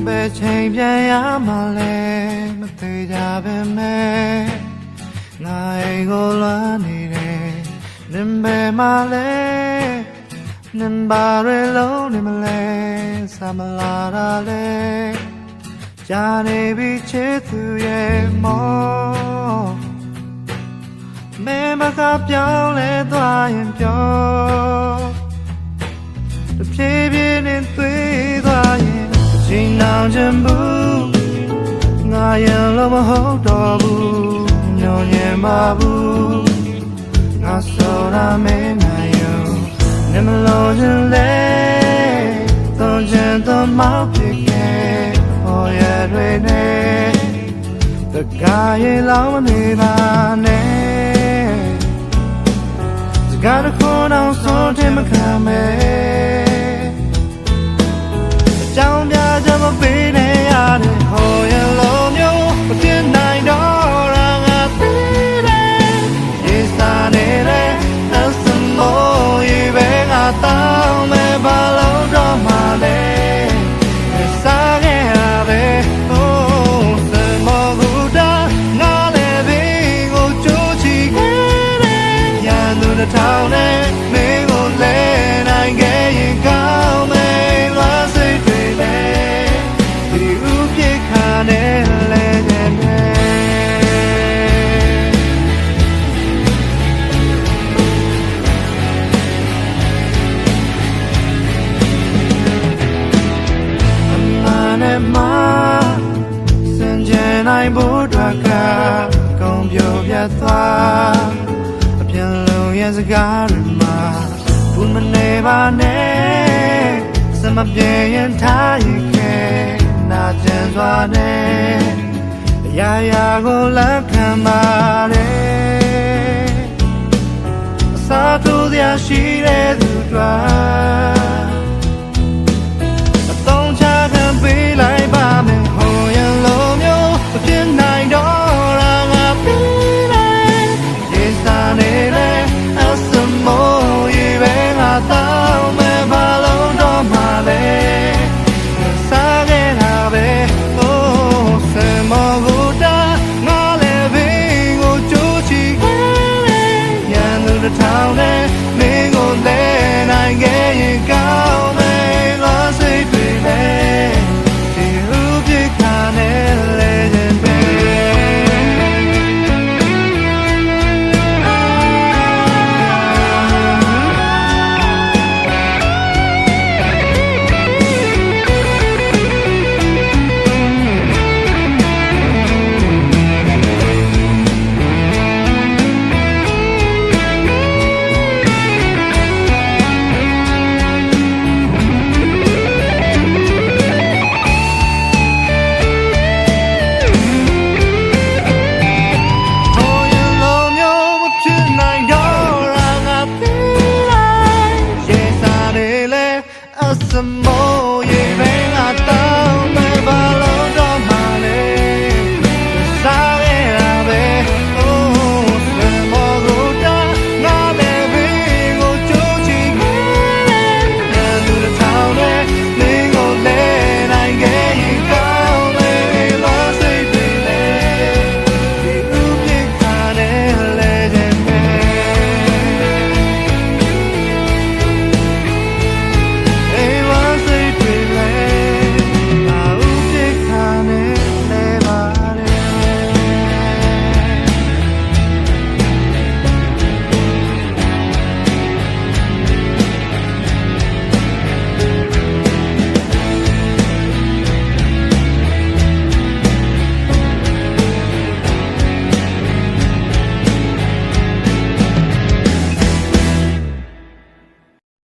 ပဲချိန်ပြန်ရမှလဲမသေးကြပဲမဲ့ငါအိမ်ကိုလွမ်းနေတယ်နင်ပဲမလဲနင်ဘာရဲလုံးနေမလဲစမလာတာလဲကြာနေပြီချစ်သူရဲ့မောမဲမကပြောင်းလဲသွားရင်ပြောတဖြည်းဖြည်းနဲ့သွေးသွားရင်ချိန်နှောင်ချင်ဘူးငါရင်လို့မဟုတ်တော့ဘူးညှော်ညင်ပါဘူးငါဆိုရမယ်နိုင်ယူနေမလို့ခြင်းလဲသွန်ချင်သွန်မောက်ဖြစ်ခဲ့ပေါ်ရတွေနဲ့တကားရေလောင်းမနေပါနဲ့စကားတစ်ခုတော့ဆုံးတယ်မခံမဲ့ကြောင်ပြကြမပေးနဲ့ရတဲ့ဟောရလုံးမျိုးမတင်နိုင်တော့ရာငါသိတယ်ဒီစားနေတဲ့အစမိုးရေပဲငါတောင်းမဲ့ဘာလို့တော့မှလဲစားခဲ့ရပဲဟိုးစမောကူတာငါလည်းဘင်းကိုကြိုးချီခဲ့တယ်ရန်သူတစ်ထောင်နဲ့မင်းကိုလဲနိုင်ခဲ့ရင်ကောင်းမယ်လားစိတ်တွေနဲ့ဒီဥပြေခါနဲ့လဲတဲ့နိုင်ဖို့အတွက်ကကုန်ပြိုပြတ်သွားအပြန်လုံးရဲ့စကားတွေမှာဘူးမနေပါနဲ့စမပြေရင်ထားရင်ခဲနာကျန်စွာနဲ့အရာရာကိုလက်ခံပါတယ်အစားထိုးစရာရှိတဲ့သူတွေ